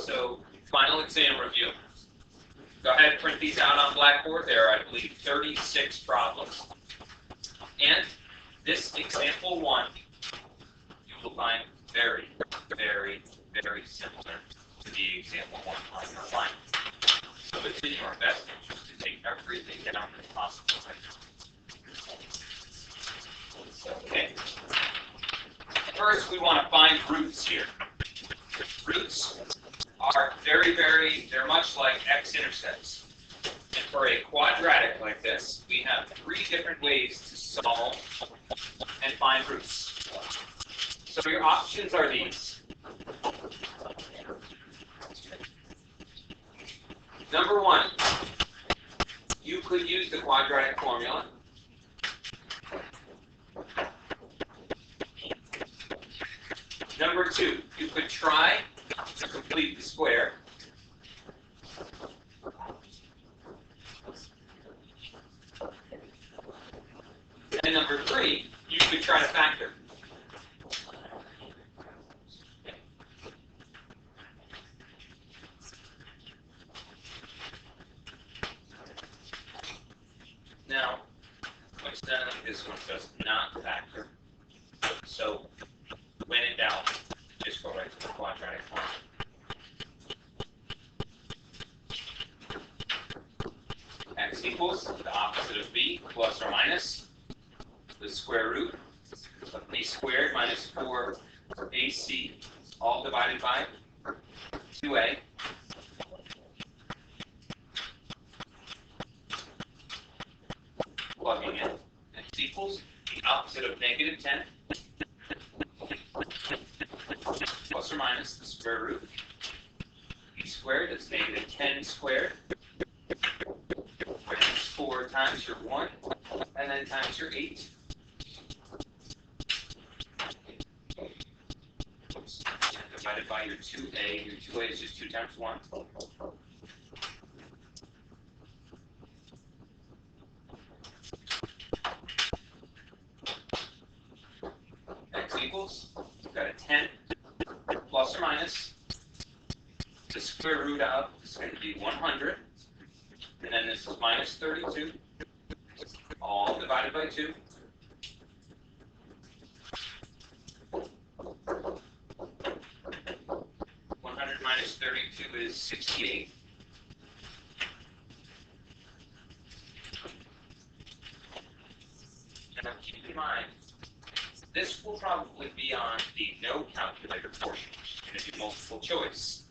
So, final exam review. Go ahead and print these out on Blackboard. There are, I believe, 36 problems. And this example 1, you will find very, very, very similar to the example 1 on your line. So it's in your best interest to take everything down as possible. Okay. First, we want to find roots here. Roots are they're much like x-intercepts. And for a quadratic like this, we have 3 different ways to solve and find roots. So your options are these. Number 1, you could use the quadratic formula. Number 2, you could try to complete the square. And number 3, you could try to factor. Now, coincidentally, this one does not factor. So, when in doubt, just go right to the quadratic formula. X equals the opposite of b, plus or minus the square root of b squared minus 4ac, all divided by 2a. Plugging in. X equals the opposite of negative 10. Plus or minus the square root. B squared is negative 10 squared. Which is 4 times your 1, and then times your 8. Oops. Divided by your 2a. Your 2a is just 2 times 1. X equals, we've got a 10 plus or minus the square root of is going to be 100, and then this is minus 32, all divided by 2. 100 minus 32 is 68. Now keep in mind, this will probably be on the no calculator portion. It's going to be multiple choice.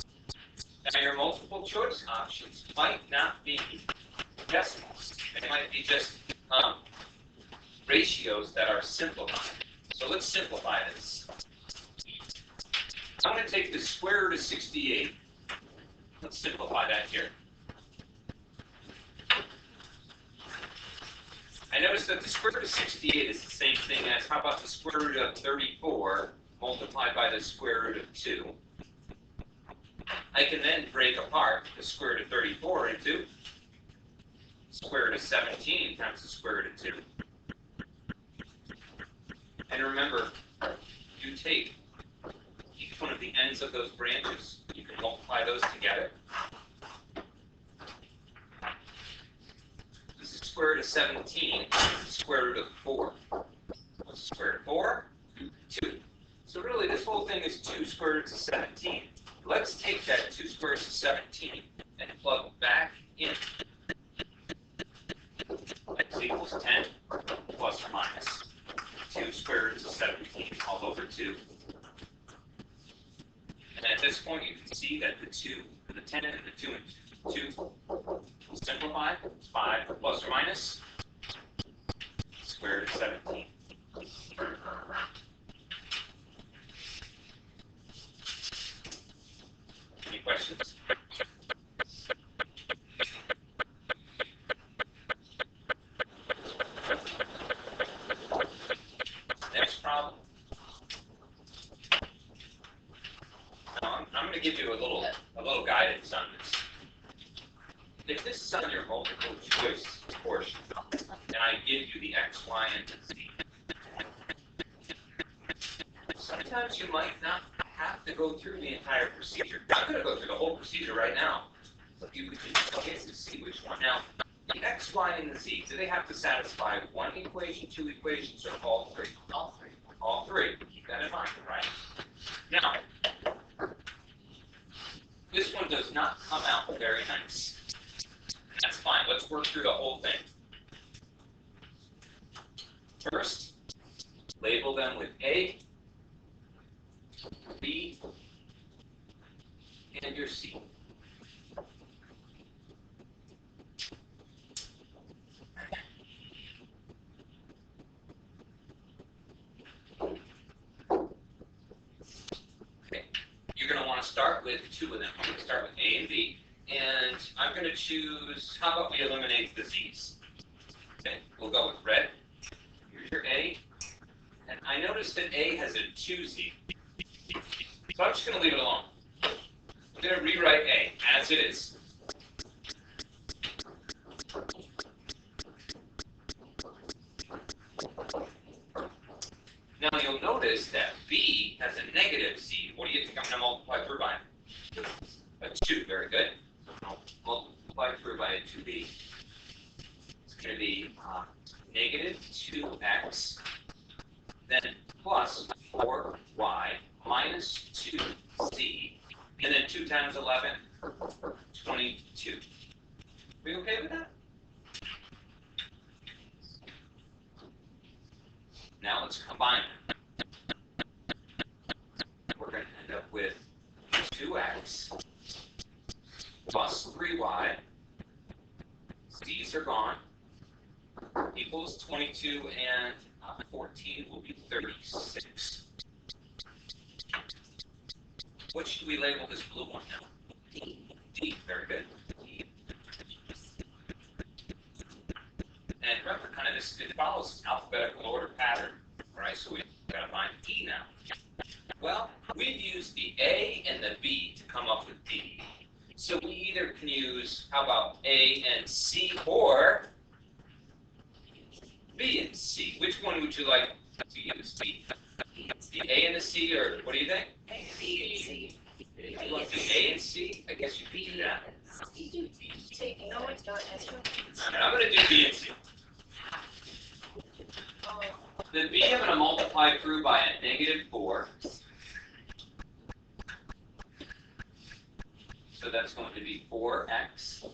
Now your multiple choice options might not be decimals. They might be just ratios that are simplified. So let's simplify this. I'm going to take the square root of 68. Let's simplify that here. I notice that the square root of 68 is the same thing as, how about the square root of 34 multiplied by the square root of 2? I can then break apart the square root of 34 into square root of 17 times the square root of 2. And remember, you take each one of the ends of those branches, you can multiply those together. This is square root of 17, square root of 4. What's the square root of 4? 2. So really, this whole thing is 2 square roots of 17. Let's take that 2 square roots of 17 and plug back in. X equals 10 plus or minus 2 square roots of 17 all over 2. And at this point, you can see that the 10 and the 2 will simplify. It's 5 plus or minus square root of 17. Any questions? Next problem. Now, I'm going to give you a little guidance on this. If this is on your multiple choice portion, and I give you the x, y, and z, sometimes you might not have to go through the entire procedure. I'm going to go through the whole procedure right now. You can get to see which one. Now, the x, y, and the z, do they have to satisfy one equation, two equations, or all three? All three. All three. Keep that in mind, right? Now, this one does not come out very nice. That's fine. Let's work through the whole thing. First, label them with A, B, and your C. Okay. You're going to want to start with two of them. I'm going to start with A and B. And I'm going to choose, how about we eliminate the Z's? Okay, we'll go with red. Here's your A. And I noticed that A has a 2Z. So I'm just going to leave it alone. I'm going to rewrite A as it is. Now you'll notice that B has a negative Z. What do you think I'm going to multiply through by? A 2. Very good. I'll multiply through by a 2B. It's going to be negative 2x, then plus 4y minus 2z, and then 2 times 11, 22. We okay with that? Now let's combine them. We're going to end up with 2x plus 3y, z's are gone, equals 22, and 14 will be 36. What should we label this blue one now? D. D, very good. D. And remember, kind of this, it follows alphabetical order pattern. All right, so we've got to find E now. Well, we've used the A and the B to come up with D. So we either can use, how about A and C, or B and C. Which one would you like to use? B. The A and the C, or what do you think? A, B, and C. You want the A and C? I guess you could do that. No, it's not. I'm going to do B and C. The B I'm going to multiply through by a negative 4. So that's going to be 4x.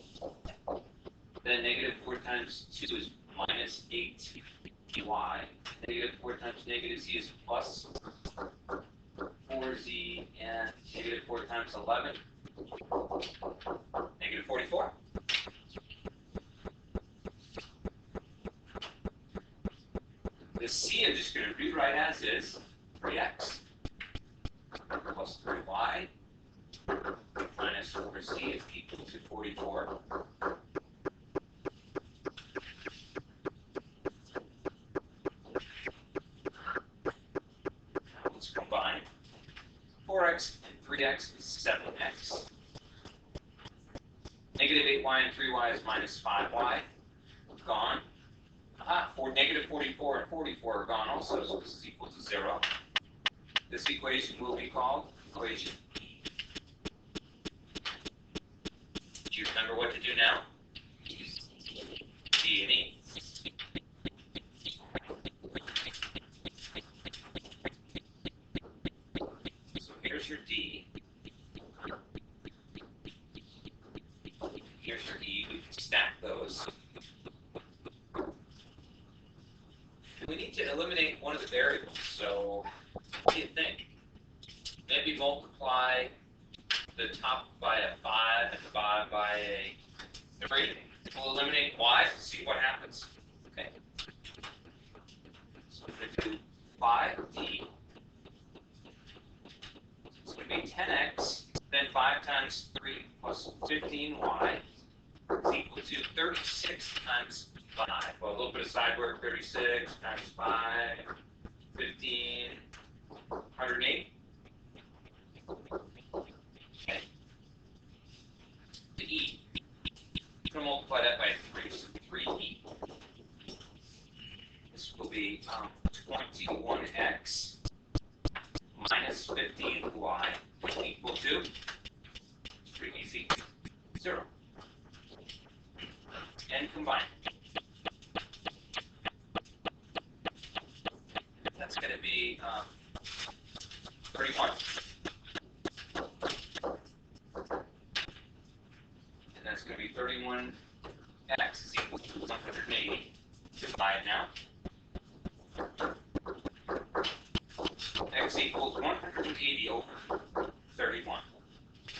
Then negative 4 times 2 is minus 8y. Negative 4 times negative z is plus 4z, and negative 4 times 11, negative 44. The c I'm just going to rewrite as is, 3x plus 3y minus 4z is equal to 44. Let's combine. 4x and 3x is 7x. Negative 8y and 3y is minus 5y. Gone. For negative 44 and 44 are gone also, so this is equal to 0. This equation will be called equation E. Do you remember what to do now? D and E. So here's your D. Here's your E. We can stack those. We need to eliminate one of the variables, so what do you think? Maybe multiply the top by a 5 and the bottom by a 3. We'll eliminate y to see what happens. Okay. So we're going to do 5d. It's going to be 10x, then 5 times 3 plus 15y is equal to 36 times 5. Well, a little bit of side work, 36 times 5, 15, 108. Okay. The E, I'm going to multiply that by 3, so 3E. This will be 21x minus 15y going to be 31x is equal to 180. Divide now. X equals 180 over 31.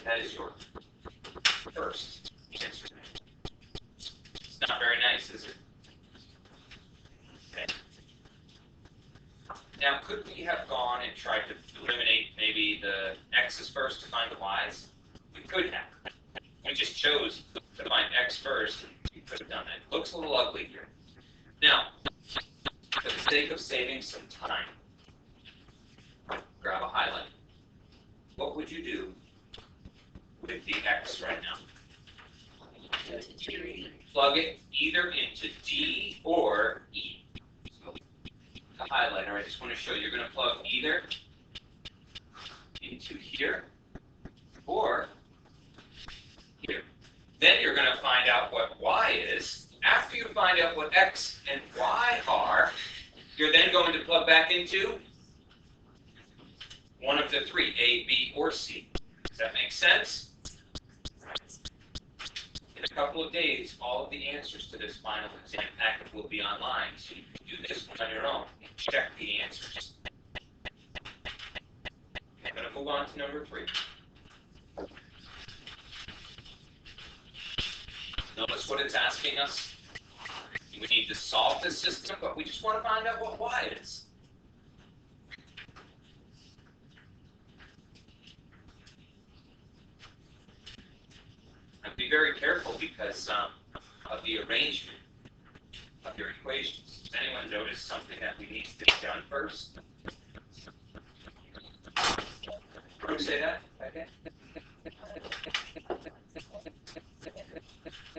That is your first answer. It's not very nice, is it? Okay. Now, could we have gone and tried to eliminate maybe the x's first to find the y's? We could have. We just chose to find x first. We could have done that. It looks a little ugly here. Now, for the sake of saving some time, grab a highlight. What would you do with the x right now? Plug it either into D or E. So, the highlighter, I just want to show you, you're going to plug either into here or here. Then you're going to find out what y is. After you find out what x and y are, you're then going to plug back into one of the three, A, B, or C. Does that make sense? In a couple of days, all of the answers to this final exam packet will be online, so you can do this on your own and check the answers. I'm going to move on to number 3. Notice what it's asking us. We need to solve this system, but we just want to find out what y is. And be very careful because of the arrangement of your equations. Does anyone notice something that we need to get done first? Can you say that? Okay.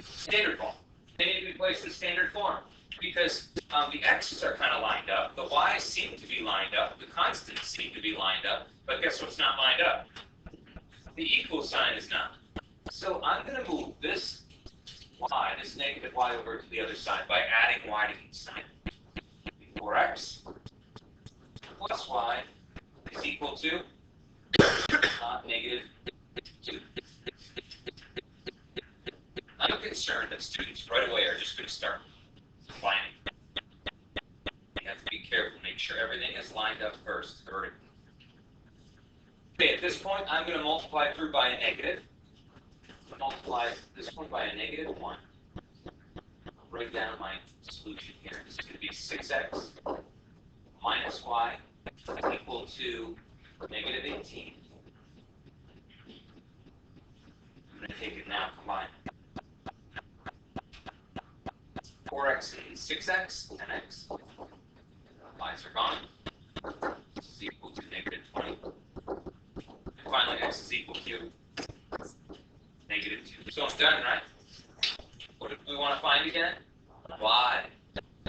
Standard form. They need to be placed in standard form because the x's are kind of lined up, the y's seem to be lined up, the constants seem to be lined up, but guess what's not lined up? The equal sign is not. So I'm going to move this y, this negative y, over to the other side by adding y to each side. 4x plus y is equal to negative 2. I'm concerned that students right away are just going to start combining. You have to be careful, make sure everything is lined up first vertically. Okay, at this point, I'm going to multiply through by a negative. Multiply this one by a negative 1. I'll write down my solution here. This is going to be 6x minus y is equal to negative 18. I'm going to take it now, combine 4x and 6x, 10x. Y's are gone. This is equal to negative 20. And finally, x is equal to negative 2. So I'm done, right? What do we want to find again? Y.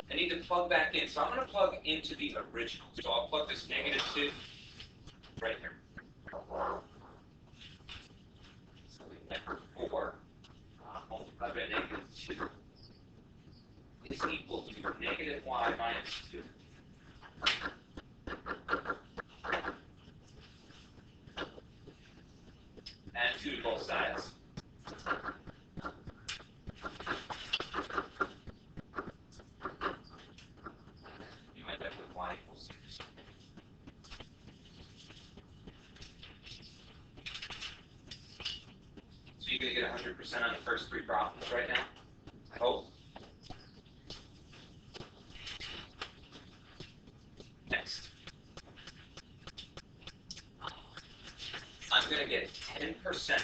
I need to plug back in. So I'm going to plug into the original. So I'll plug this negative 2 right here. So number 4 multiplied by negative 2 is equal to negative y minus 2. Add 2 to both sides. You end up with y equals 6. So you're going to get 100% on the first 3 problems right now? I hope. Next. I'm going to get 10%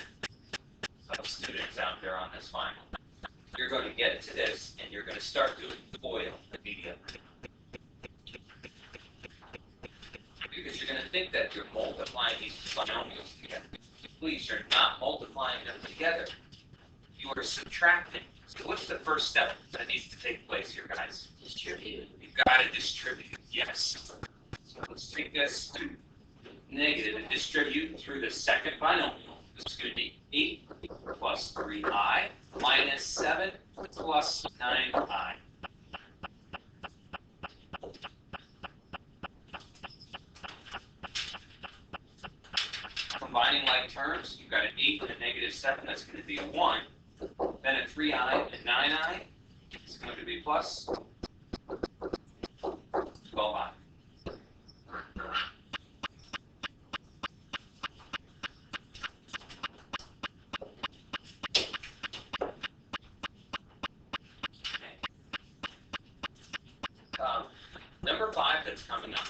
of students out there on this final. You're going to get to this, and you're going to start doing FOIL immediately. Because you're going to think that you're multiplying these binomials together. Please, you're not multiplying them together. You are subtracting. So what's the first step that needs to take place here, guys? Distribute. You've got to distribute. Yes. So let's take this negative and distribute through the second binomial. This is going to be 8 plus 3i minus 7 plus 9i. Combining like terms, you've got an 8 and a negative 7. That's going to be a 1. Then at 3i and 9i, it's going to be plus 12i. Number 5 that's coming up.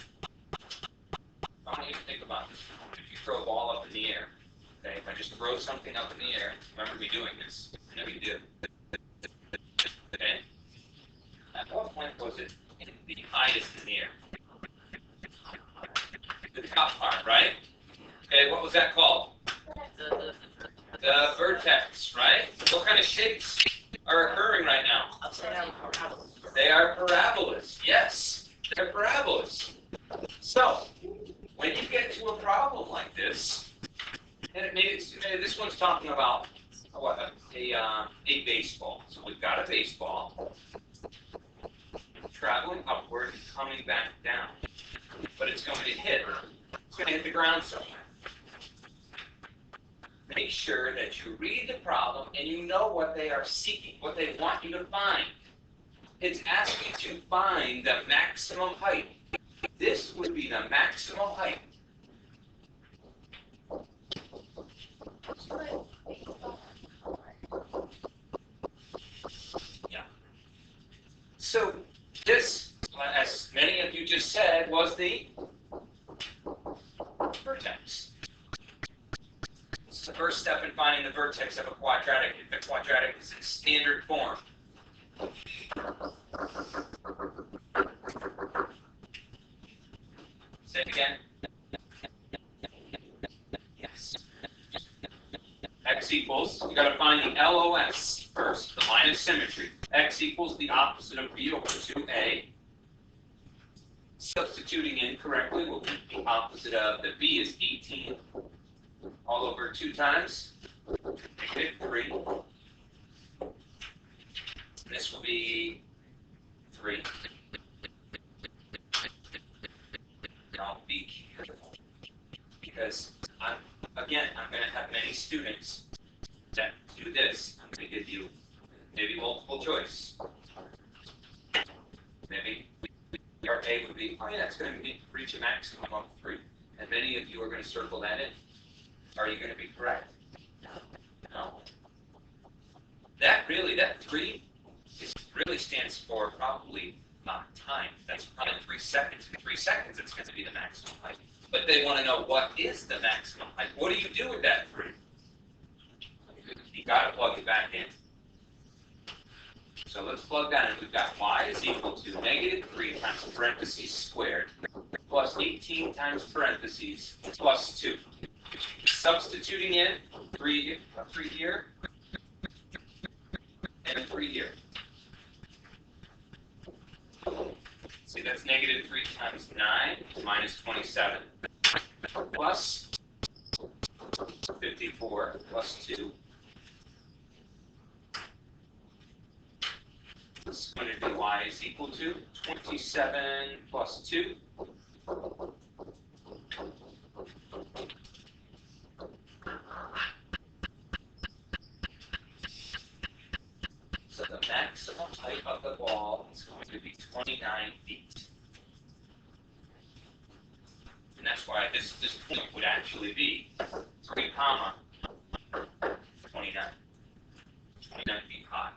I want you to think about this. If you throw a ball up in the air, okay, if I just throw something up in the air, remember me doing this. I know you do. Okay? At what point was it the highest in the air? The top part, right? Okay, what was that called? The vertex, right? What kind of shapes are occurring right now? Upside down parabola. They are parabolas. Yes, they're parabolas. So, when you get to a problem like this, and maybe this one's talking about what, a baseball. So we've got a baseball traveling upward and coming back down, but it's going to hit the ground somewhere. Make sure that you read the problem and you know what they are seeking, what they want you to find. It's asking to find the maximum height. This would be the maximum height. Yeah. So this, as many of you just said, was the vertex. This is the first step in finding the vertex of a quadratic if the quadratic is in standard form. Say it again. Yes. X equals, you got to find the LOS first, the line of symmetry. X equals the opposite of B over 2A. Substituting in correctly will be the opposite of the B is 18 all over 2 times -3. And this will be 3. Now be careful, because I'm going to have many students that do this. I'm going to give you maybe multiple choice. Maybe your A would be, oh yeah, it's going to reach a maximum of 3. And many of you are going to circle that in. Are you going to be correct? No. That 3 really stands for probably time. That's probably 3 seconds. In 3 seconds, it's going to be the maximum height. But they want to know what is the maximum height. What do you do with that 3? You got to plug it back in. So let's plug that in. We've got y is equal to -3 times parentheses squared plus 18 times parentheses plus 2. Substituting in 3 here and 3 here. See, that's -3 times 9 minus 27 plus 54 plus 2. This is going to be y is equal to 27 plus 2. So the maximum height of the ball is going to be 29 feet. And that's why this point would actually be 3 comma 29. 29 feet high.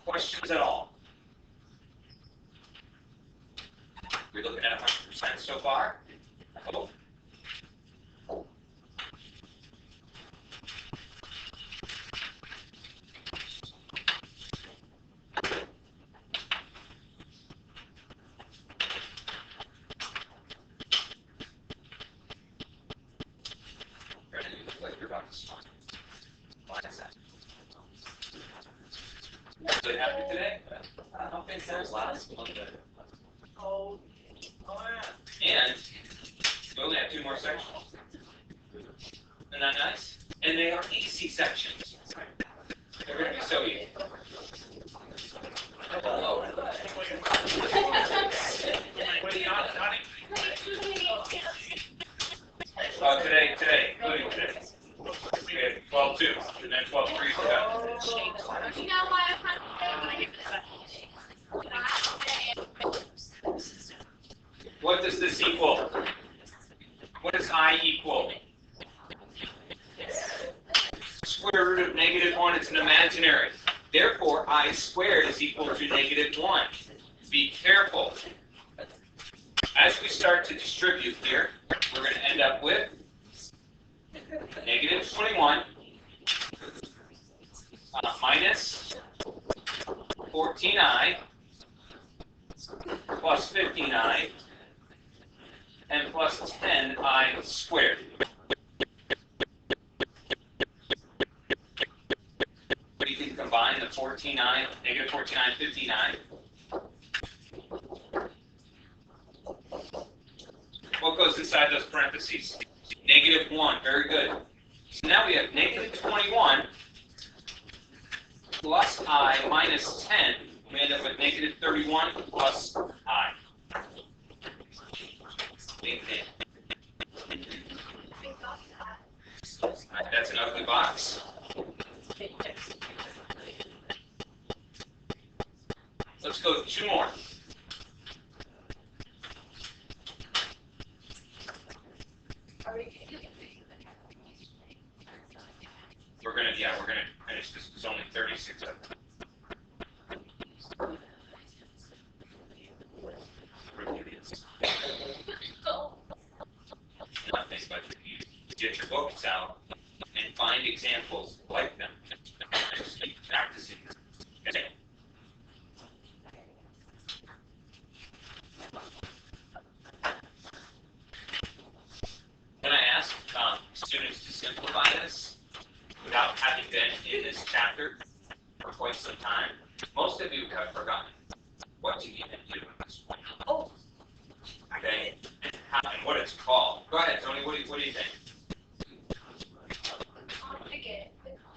Questions at all? We're looking at 100% so far. Oh. Why is that? So happy today? I don't think there's lots of them. Oh, And we only have 2 more sections. Isn't that nice? And they are easy sections. They're going to be so easy. Hello. Today, including today. We had 12-2, and then 12-3. square root of negative 1 is an imaginary. Therefore, I squared is equal to negative 1. Be careful. As we start to distribute here, we're going to end up with negative 21 minus 14i plus 15i and plus 10i squared. We can combine the 14i, negative 14i and 15i. What goes inside those parentheses? Negative 1. Very good. So now we have negative 21 plus I minus 10. We end up with negative 31 plus I. That's an ugly box. Let's go 2 more. We're gonna finish this. There's only 36 of them. Nothing but you get your books out and find examples like them. Just keep practicing. Okay. Can I ask students to simplify this without having been in this chapter for quite some time? Most of you have forgotten what to even do at this point. Oh. Okay, and what it's called. Go ahead, Tony. What do you think?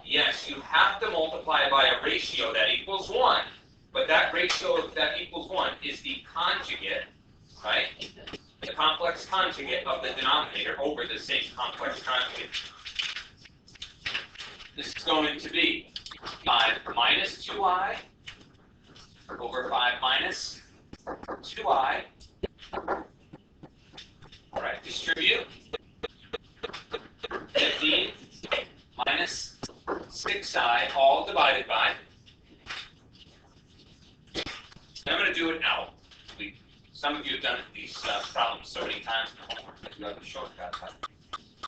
Yes, you have to multiply by a ratio that equals 1, but that ratio that equals 1 is the conjugate, right? The complex conjugate of the denominator over the same complex conjugate. This is going to be 5 minus 2i over 5 minus 2i. All right, distribute. 15 minus 6i, all divided by. I'm going to do it out. Some of you have done these problems so many times before that you have a shortcut.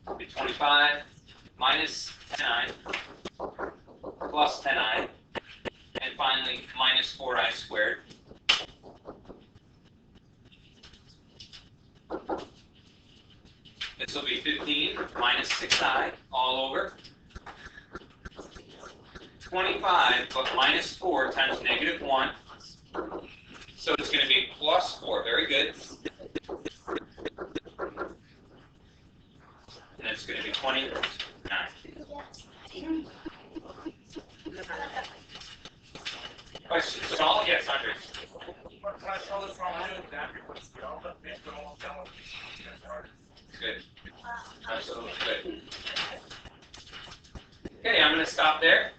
25 minus 10i plus 10i, and finally minus 4i squared. This will be 15 minus 6i all over 25, but minus 4 times negative 1. So it's going to be plus 4. Very good. And it's going to be 29. Questions? Saul? Yes, Andre. Good. Absolutely good. Okay, I'm going to stop there.